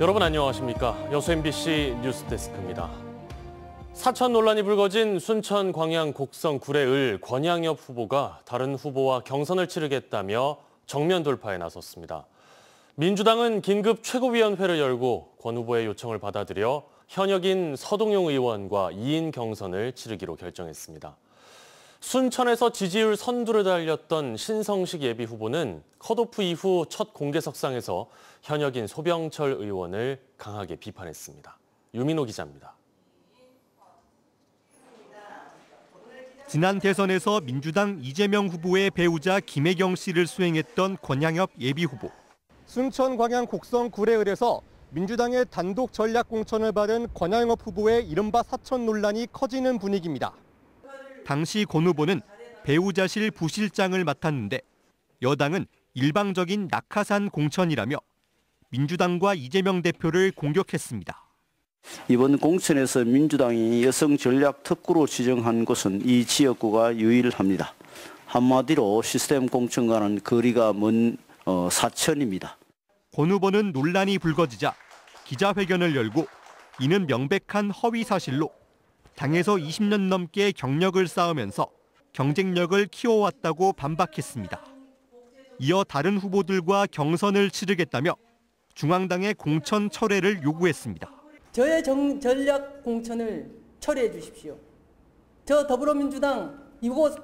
여러분 안녕하십니까? 여수 MBC 뉴스데스크입니다. 사천 논란이 불거진 순천 광양 곡성 구례을 권양엽 후보가 다른 후보와 경선을 치르겠다며 정면 돌파에 나섰습니다. 민주당은 긴급 최고위원회를 열고 권 후보의 요청을 받아들여 현역인 서동용 의원과 2인 경선을 치르기로 결정했습니다. 순천에서 지지율 선두를 달렸던 신성식 예비후보는 컷오프 이후 첫 공개석상에서 현역인 소병철 의원을 강하게 비판했습니다. 유민호 기자입니다. 지난 대선에서 민주당 이재명 후보의 배우자 김혜경 씨를 수행했던 권양엽 예비후보. 순천 광양 곡성 구례을에서 민주당의 단독 전략 공천을 받은 권양엽 후보의 이른바 사천 논란이 커지는 분위기입니다. 당시 권 후보는 배우자실 부실장을 맡았는데 여당은 일방적인 낙하산 공천이라며 민주당과 이재명 대표를 공격했습니다. 이번 공천에서 민주당이 여성 전략 특구로 지정한 곳은 이 지역구가 유일합니다. 한마디로 시스템 공천과는 거리가 먼 사천입니다. 권 후보는 논란이 불거지자 기자회견을 열고 이는 명백한 허위 사실로 당에서 20년 넘게 경력을 쌓으면서 경쟁력을 키워왔다고 반박했습니다. 이어 다른 후보들과 경선을 치르겠다며 중앙당의 공천 철회를 요구했습니다. 저의 전략 공천을 철회해 주십시오. 저 더불어민주당 이곳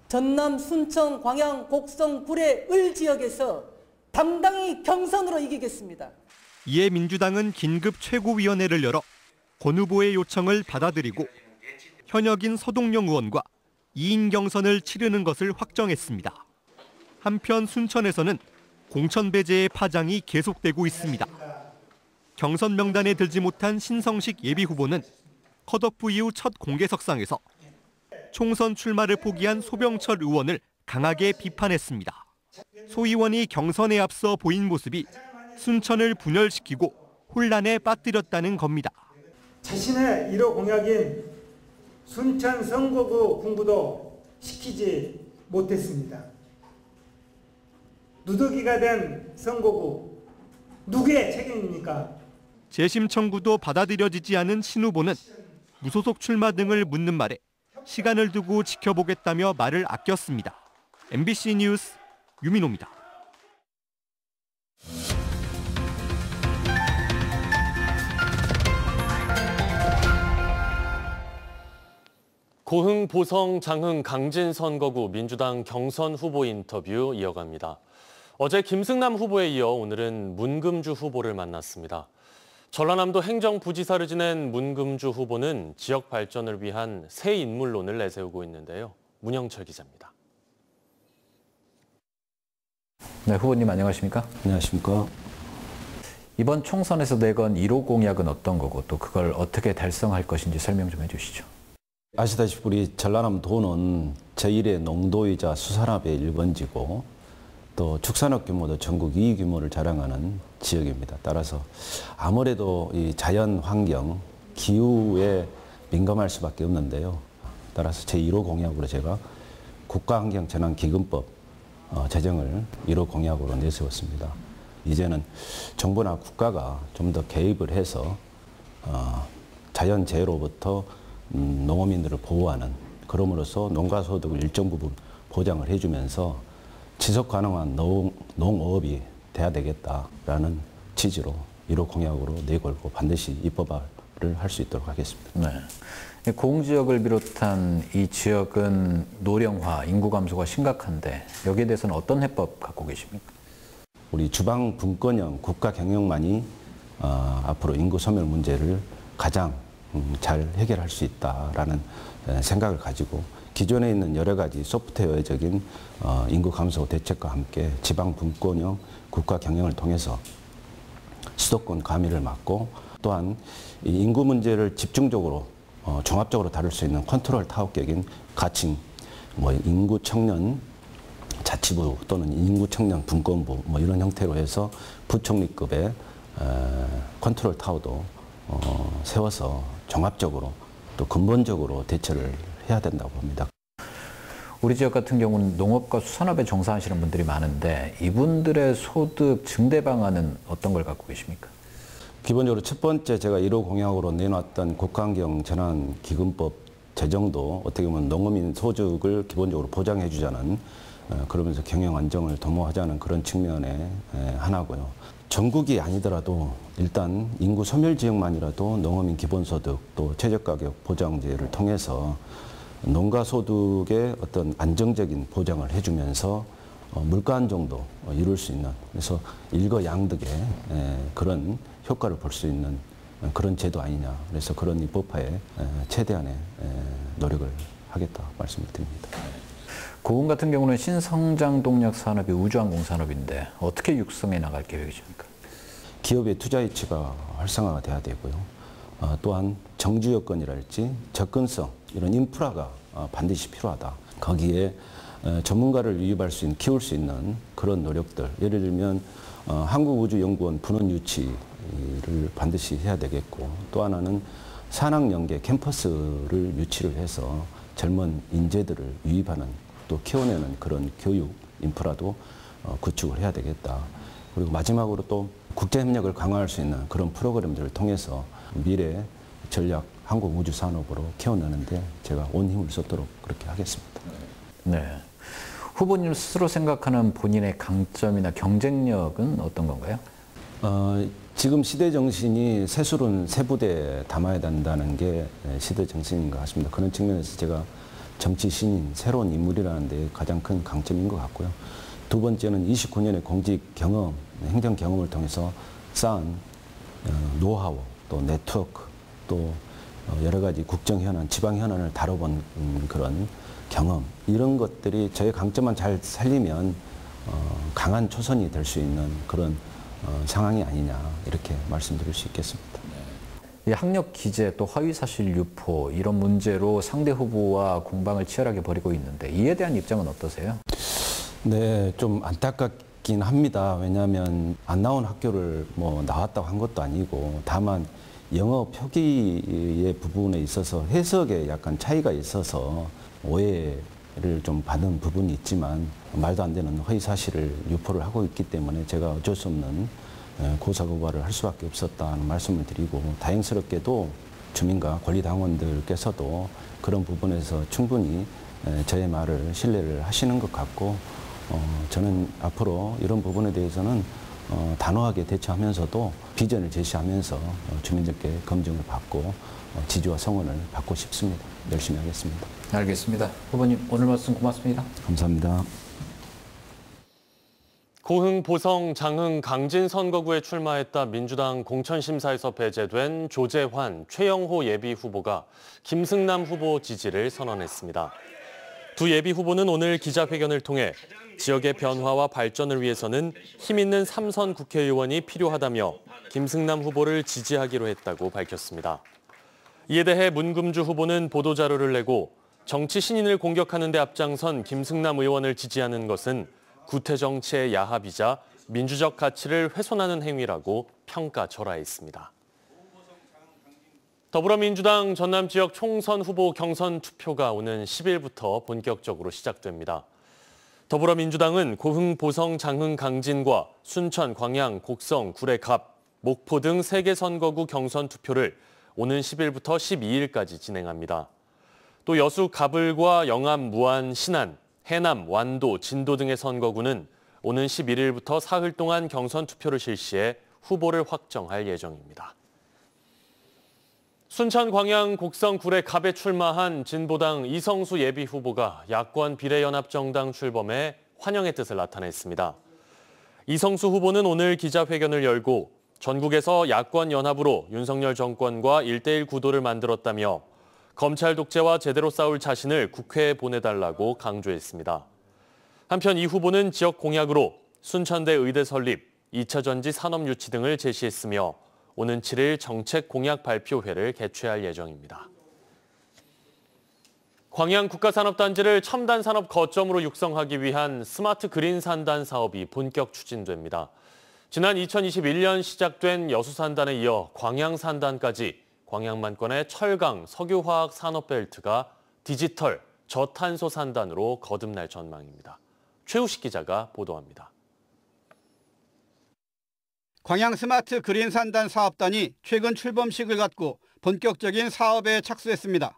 전남, 순천, 광양, 곡성, 구례, 을 지역에서 당당히 경선으로 이기겠습니다. 이에 민주당은 긴급 최고위원회를 열어 권 후보의 요청을 받아들이고 현역인 서동용 의원과 2인 경선을 치르는 것을 확정했습니다. 한편 순천에서는 공천 배제의 파장이 계속되고 있습니다. 경선 명단에 들지 못한 신성식 예비후보는 컷오프 이후 첫 공개석상에서 총선 출마를 포기한 소병철 의원을 강하게 비판했습니다. 소 의원이 경선에 앞서 보인 모습이 순천을 분열시키고 혼란에 빠뜨렸다는 겁니다. 자신의 1호 공약인 순천 선거구 공부도 시키지 못했습니다. 누더기가 된 선거구, 누구의 책임입니까? 재심 청구도 받아들여지지 않은 신 후보는 무소속 출마 등을 묻는 말에 시간을 두고 지켜보겠다며 말을 아꼈습니다. MBC 뉴스 유민호입니다. 고흥, 보성, 장흥, 강진 선거구 민주당 경선 후보 인터뷰 이어갑니다. 어제 김승남 후보에 이어 오늘은 문금주 후보를 만났습니다. 전라남도 행정부지사를 지낸 문금주 후보는 지역 발전을 위한 새 인물론을 내세우고 있는데요. 문영철 기자입니다. 네, 후보님 안녕하십니까? 안녕하십니까? 이번 총선에서 내건 1호 공약은 어떤 거고 또 그걸 어떻게 달성할 것인지 설명 좀 해주시죠. 아시다시피 우리 전라남도는 제1의 농도이자 수산업의 일번지고 또 축산업 규모도 전국 2위 규모를 자랑하는 지역입니다. 따라서 아무래도 이 자연 환경, 기후에 민감할 수밖에 없는데요. 따라서 제1호 공약으로 제가 국가환경재난기금법 제정을 1호 공약으로 내세웠습니다. 이제는 정부나 국가가 좀 더 개입을 해서 자연재해로부터 농어민들을 보호하는, 그럼으로써 농가소득을 일정 부분 보장을 해주면서 지속 가능한 농업이 돼야 되겠다라는 취지로 1호 공약으로 내걸고 반드시 입법화를 할 수 있도록 하겠습니다. 네. 고흥 지역을 비롯한 이 지역은 노령화, 인구 감소가 심각한데 여기에 대해서는 어떤 해법 갖고 계십니까? 우리 주방 분권형 국가 경영만이 앞으로 인구 소멸 문제를 가장 잘 해결할 수 있다라는 생각을 가지고 기존에 있는 여러 가지 소프트웨어적인 인구 감소 대책과 함께 지방 분권형 국가 경영을 통해서 수도권 과밀을 막고 또한 이 인구 문제를 집중적으로 종합적으로 다룰 수 있는 컨트롤 타워격인 가칭, 인구 청년 자치부 또는 인구 청년 분권부 이런 형태로 해서 부총리급의 컨트롤 타워도 세워서 종합적으로 또 근본적으로 대처를 해야 된다고 봅니다. 우리 지역 같은 경우는 농업과 수산업에 종사하시는 분들이 많은데 이분들의 소득 증대 방안은 어떤 걸 갖고 계십니까? 기본적으로 첫 번째 제가 1호 공약으로 내놨던 국가환경 재난기금법 제정도 어떻게 보면 농어민 소득을 기본적으로 보장해 주자는 그러면서 경영 안정을 도모하자는 그런 측면의 하나고요. 전국이 아니더라도 일단 인구 소멸 지역만이라도 농어민 기본소득 또 최저가격 보장제를 통해서 농가 소득의 어떤 안정적인 보장을 해주면서 물가 안정도 이룰 수 있는, 그래서 일거양득의 그런 효과를 볼 수 있는 그런 제도 아니냐. 그래서 그런 입법화에 최대한의 노력을 하겠다 말씀을 드립니다. 고흥 같은 경우는 신성장 동력 산업이 우주항공 산업인데 어떻게 육성해 나갈 계획이십니까? 기업의 투자 유치가 활성화가 돼야 되고요. 또한 정주 여건이랄지 접근성 이런 인프라가 반드시 필요하다. 거기에 전문가를 유입할 수 있는, 키울 수 있는 그런 노력들. 예를 들면 한국우주연구원 분원 유치를 반드시 해야 되겠고, 또 하나는 산학연계 캠퍼스를 유치를 해서 젊은 인재들을 유입하는 또 키워내는 그런 교육 인프라도 구축을 해야 되겠다. 그리고 마지막으로 또 국제협력을 강화할 수 있는 그런 프로그램들을 통해서 미래 전략 한국 우주 산업으로 키워내는데 제가 온 힘을 쏟도록 그렇게 하겠습니다. 네. 후보님 스스로 생각하는 본인의 강점이나 경쟁력은 어떤 건가요? 지금 시대 정신이 새술은 새부대에 담아야 된다는 게 시대 정신인 것 같습니다. 그런 측면에서 제가 정치 신인, 새로운 인물이라는 데 가장 큰 강점인 것 같고요. 두 번째는 29년의 공직 경험, 행정 경험을 통해서 쌓은 노하우, 또 네트워크, 또 여러 가지 국정 현안, 지방 현안을 다뤄본 그런 경험, 이런 것들이 저의 강점만 잘 살리면 강한 초선이 될 수 있는 그런 상황이 아니냐, 이렇게 말씀드릴 수 있겠습니다. 이 학력 기재 또 허위사실 유포 이런 문제로 상대 후보와 공방을 치열하게 벌이고 있는데 이에 대한 입장은 어떠세요? 네, 좀 안타깝긴 합니다. 왜냐하면 안 나온 학교를 뭐 나왔다고 한 것도 아니고, 다만 영어 표기의 부분에 있어서 해석에 약간 차이가 있어서 오해를 좀 받은 부분이 있지만, 말도 안 되는 허위 사실을 유포를 하고 있기 때문에 제가 어쩔 수 없는 고사고발을 할 수밖에 없었다는 말씀을 드리고, 다행스럽게도 주민과 권리당원들께서도 그런 부분에서 충분히 저의 말을 신뢰를 하시는 것 같고, 저는 앞으로 이런 부분에 대해서는 단호하게 대처하면서도 비전을 제시하면서 주민들께 검증을 받고 지지와 성원을 받고 싶습니다. 열심히 하겠습니다. 알겠습니다. 후보님 오늘 말씀 고맙습니다. 감사합니다. 고흥, 보성, 장흥, 강진 선거구에 출마했다 민주당 공천심사에서 배제된 조재환, 최영호 예비후보가 김승남 후보 지지를 선언했습니다. 두 예비후보는 오늘 기자회견을 통해 지역의 변화와 발전을 위해서는 힘있는 3선 국회의원이 필요하다며 김승남 후보를 지지하기로 했다고 밝혔습니다. 이에 대해 문금주 후보는 보도자료를 내고 정치 신인을 공격하는 데 앞장선 김승남 의원을 지지하는 것은 구태정치의 야합이자 민주적 가치를 훼손하는 행위라고 평가절하했습니다. 더불어민주당 전남 지역 총선 후보 경선 투표가 오는 10일부터 본격적으로 시작됩니다. 더불어민주당은 고흥, 보성, 장흥, 강진과 순천, 광양, 곡성, 구례, 갑, 목포 등 3개 선거구 경선 투표를 오는 10일부터 12일까지 진행합니다. 또 여수, 가불과 영암, 무안, 신안, 해남, 완도, 진도 등의 선거구는 오는 11일부터 사흘 동안 경선 투표를 실시해 후보를 확정할 예정입니다. 순천, 광양, 곡성, 구례, 갑에 출마한 진보당 이성수 예비후보가 야권 비례연합정당 출범에 환영의 뜻을 나타냈습니다. 이성수 후보는 오늘 기자회견을 열고 전국에서 야권 연합으로 윤석열 정권과 1대1 구도를 만들었다며 검찰 독재와 제대로 싸울 자신을 국회에 보내달라고 강조했습니다. 한편 이 후보는 지역 공약으로 순천대 의대 설립, 2차 전지 산업 유치 등을 제시했으며 오는 7일 정책 공약 발표회를 개최할 예정입니다. 광양 국가산업단지를 첨단 산업 거점으로 육성하기 위한 스마트 그린 산단 사업이 본격 추진됩니다. 지난 2021년 시작된 여수산단에 이어 광양산단까지 광양만권의 철강, 석유화학 산업벨트가 디지털, 저탄소 산단으로 거듭날 전망입니다. 최우식 기자가 보도합니다. 광양 스마트 그린 산단 사업단이 최근 출범식을 갖고 본격적인 사업에 착수했습니다.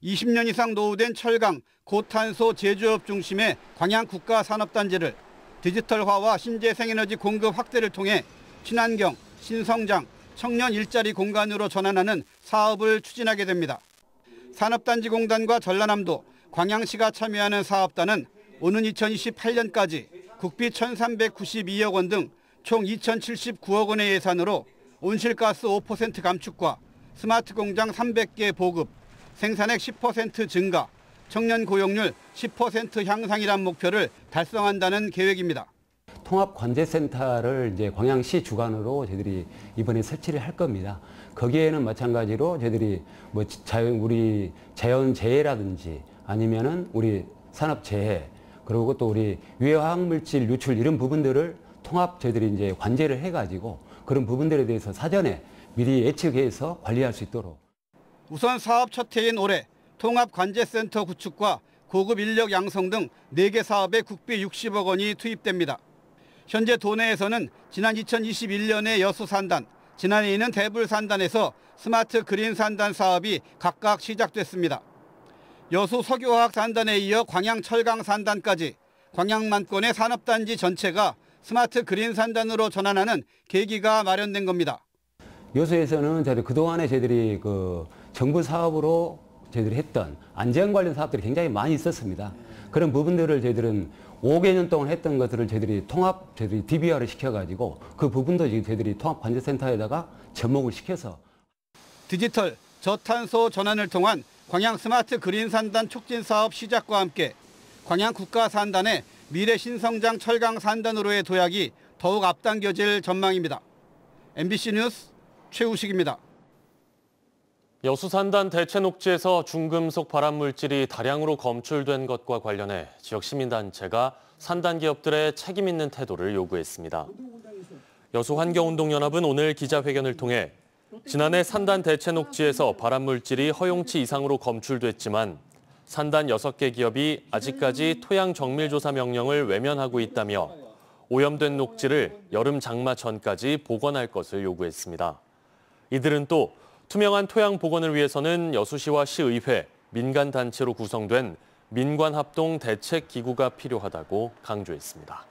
20년 이상 노후된 철강, 고탄소 제조업 중심의 광양 국가산업단지를 디지털화와 신재생에너지 공급 확대를 통해 친환경, 신성장, 청년 일자리 공간으로 전환하는 사업을 추진하게 됩니다. 산업단지공단과 전라남도, 광양시가 참여하는 사업단은 오는 2028년까지 국비 1,392억 원 등 총 2,079억 원의 예산으로 온실가스 5% 감축과 스마트 공장 300개 보급, 생산액 10% 증가, 청년 고용률 10% 향상이란 목표를 달성한다는 계획입니다. 통합관제센터를 이제 광양시 주관으로 저희들이 이번에 설치를 할 겁니다. 거기에는 마찬가지로 저희들이 뭐 우리 자연재해라든지 아니면은 우리 산업재해 그리고 또 우리 유해화학물질 유출 이런 부분들을 통합 저희들이 이제 관제를 해가지고 그런 부분들에 대해서 사전에 미리 예측해서 관리할 수 있도록. 우선 사업 첫 해인 올해 통합관제센터 구축과 고급 인력 양성 등 4개 사업에 국비 60억 원이 투입됩니다. 현재 도내에서는 지난 2021년에 여수산단, 지난해에는 대불산단에서 스마트 그린 산단 사업이 각각 시작됐습니다. 여수 석유화학산단에 이어 광양철강산단까지 광양만권의 산업단지 전체가 스마트 그린 산단으로 전환하는 계기가 마련된 겁니다. 여수에서는 그동안에 저희들이 그 정부 사업으로 저희들이 했던 안전 관련 사업들이 굉장히 많이 있었습니다. 그런 부분들을 저희들은 5개년 동안 했던 것들을 저희들이 DBR을 시켜가지고 그 부분도 저희들이 통합관제센터에다가 접목을 시켜서 디지털, 저탄소 전환을 통한 광양 스마트 그린 산단 촉진 사업 시작과 함께 광양 국가산단의 미래 신성장 철강 산단으로의 도약이 더욱 앞당겨질 전망입니다. MBC 뉴스 최우식입니다. 여수산단 대체녹지에서 중금속 발암물질이 다량으로 검출된 것과 관련해 지역 시민단체가 산단 기업들의 책임 있는 태도를 요구했습니다. 여수환경운동연합은 오늘 기자회견을 통해 지난해 산단 대체녹지에서 발암물질이 허용치 이상으로 검출됐지만 산단 6개 기업이 아직까지 토양 정밀조사 명령을 외면하고 있다며 오염된 녹지를 여름 장마 전까지 복원할 것을 요구했습니다. 이들은 또 투명한 토양 복원을 위해서는 여수시와 시의회, 민간단체로 구성된 민관합동대책기구가 필요하다고 강조했습니다.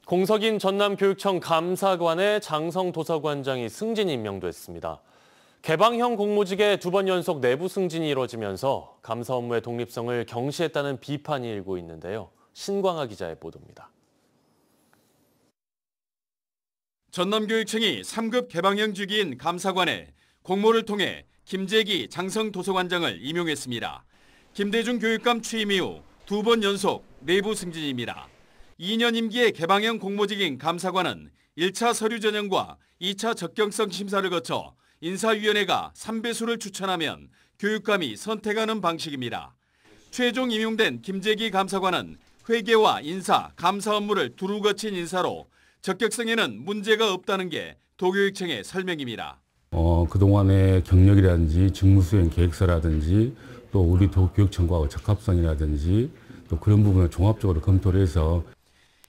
공석인 전남교육청 감사관에 장성 도서관장이 승진 임명됐습니다. 개방형 공모직에 2번 연속 내부 승진이 이뤄지면서 감사 업무의 독립성을 경시했다는 비판이 일고 있는데요. 신광하 기자의 보도입니다. 전남교육청이 3급 개방형 주기인 감사관에 공모를 통해 김재기 장성 도서관장을 임용했습니다. 김대중 교육감 취임 이후 2번 연속 내부 승진입니다. 2년 임기의 개방형 공모직인 감사관은 1차 서류 전형과 2차 적격성 심사를 거쳐 인사위원회가 3배수를 추천하면 교육감이 선택하는 방식입니다. 최종 임용된 김재기 감사관은 회계와 인사, 감사 업무를 두루 거친 인사로 적격성에는 문제가 없다는 게 도교육청의 설명입니다. 그동안의 경력이라든지 직무수행 계획서라든지 또 우리 도교육청과 적합성이라든지 또 그런 부분을 종합적으로 검토를 해서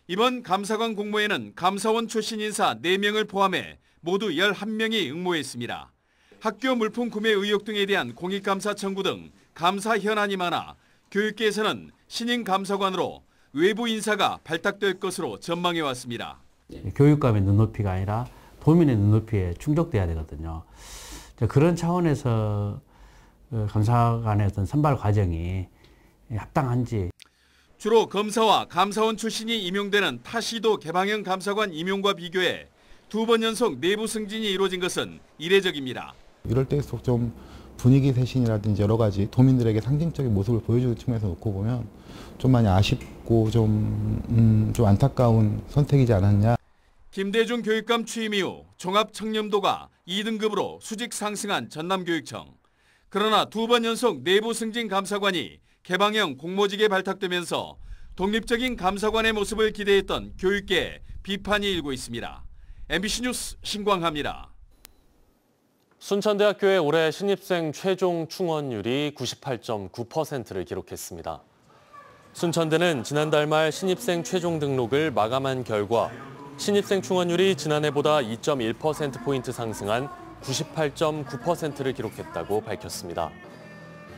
이번 감사관 공모에는 감사원 출신 인사 4명을 포함해 모두 11명이 응모했습니다. 학교 물품 구매 의혹 등에 대한 공익감사 청구 등 감사 현안이 많아 교육계에서는 신임 감사관으로 외부 인사가 발탁될 것으로 전망해왔습니다. 교육감의 눈높이가 아니라 도민의 눈높이에 충족돼야 되거든요. 그런 차원에서 감사관의 어떤 선발 과정이 합당한지. 주로 검사와 감사원 출신이 임용되는 타시도 개방형 감사관 임용과 비교해 2번 연속 내부 승진이 이루어진 것은 이례적입니다. 이럴 때일수록 좀 분위기 쇄신이라든지 여러 가지 도민들에게 상징적인 모습을 보여주는 측면에서 놓고 보면 좀 많이 아쉽고 좀 안타까운 선택이지 않았냐. 김대중 교육감 취임 이후 종합청렴도가 2등급으로 수직 상승한 전남교육청. 그러나 2번 연속 내부 승진 감사관이 개방형 공모직에 발탁되면서 독립적인 감사관의 모습을 기대했던 교육계에 비판이 일고 있습니다. MBC 뉴스 신광하입니다. 순천대학교의 올해 신입생 최종 충원율이 98.9%를 기록했습니다. 순천대는 지난달 말 신입생 최종 등록을 마감한 결과 신입생 충원율이 지난해보다 2.1%포인트 상승한 98.9%를 기록했다고 밝혔습니다.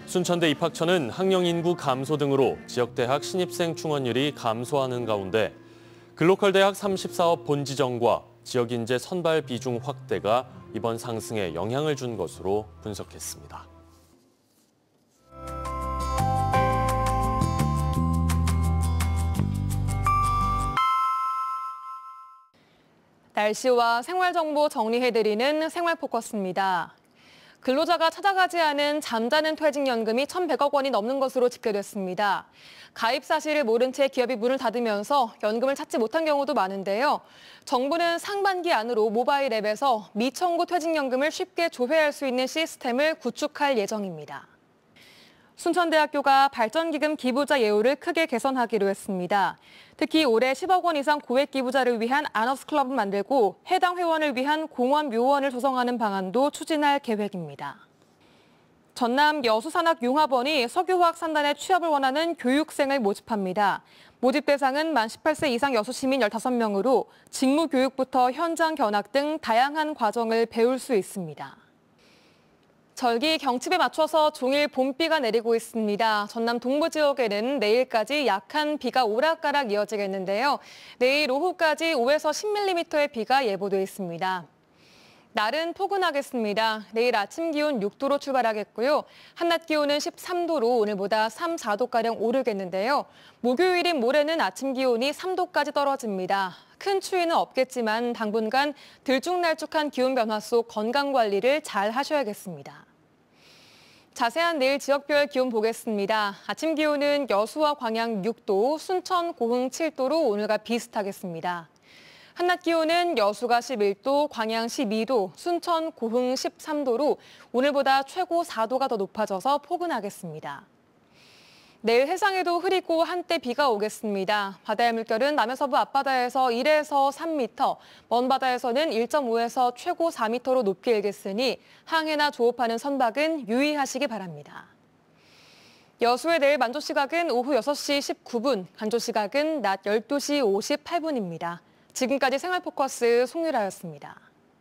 순천대 입학처는 학령 인구 감소 등으로 지역대학 신입생 충원율이 감소하는 가운데 글로컬 대학 34업 본지정과 지역인재 선발 비중 확대가 이번 상승에 영향을 준 것으로 분석했습니다. 날씨와 생활정보 정리해드리는 생활포커스입니다. 근로자가 찾아가지 않은 잠자는 퇴직연금이 1,100억 원이 넘는 것으로 집계됐습니다. 가입 사실을 모른 채 기업이 문을 닫으면서 연금을 찾지 못한 경우도 많은데요. 정부는 상반기 안으로 모바일 앱에서 미청구 퇴직연금을 쉽게 조회할 수 있는 시스템을 구축할 예정입니다. 순천대학교가 발전기금 기부자 예우를 크게 개선하기로 했습니다. 특히 올해 10억 원 이상 고액 기부자를 위한 아너스클럽을 만들고 해당 회원을 위한 공원 묘원을 조성하는 방안도 추진할 계획입니다. 전남 여수산학융합원이 석유화학 산단에 취업을 원하는 교육생을 모집합니다. 모집 대상은 만 18세 이상 여수 시민 15명으로 직무 교육부터 현장 견학 등 다양한 과정을 배울 수 있습니다. 절기 경칩에 맞춰서 종일 봄비가 내리고 있습니다. 전남 동부 지역에는 내일까지 약한 비가 오락가락 이어지겠는데요. 내일 오후까지 5에서 10mm의 비가 예보돼 있습니다. 날은 포근하겠습니다. 내일 아침 기온 6도로 출발하겠고요. 한낮 기온은 13도로 오늘보다 3, 4도가량 오르겠는데요. 목요일인 모레는 아침 기온이 3도까지 떨어집니다. 큰 추위는 없겠지만 당분간 들쭉날쭉한 기온 변화 속 건강관리를 잘 하셔야겠습니다. 자세한 내일 지역별 기온 보겠습니다. 아침 기온은 여수와 광양 6도, 순천, 고흥 7도로 오늘과 비슷하겠습니다. 한낮 기온은 여수가 11도, 광양 12도, 순천, 고흥 13도로 오늘보다 최고 4도가 더 높아져서 포근하겠습니다. 내일 해상에도 흐리고 한때 비가 오겠습니다. 바다의 물결은 남해서부 앞바다에서 1에서 3m, 먼 바다에서는 1.5에서 최고 4m로 높게 일겠으니 항해나 조업하는 선박은 유의하시기 바랍니다. 여수의 내일 만조 시각은 오후 6시 19분, 간조 시각은 낮 12시 58분입니다. 지금까지 생활포커스 송유라였습니다.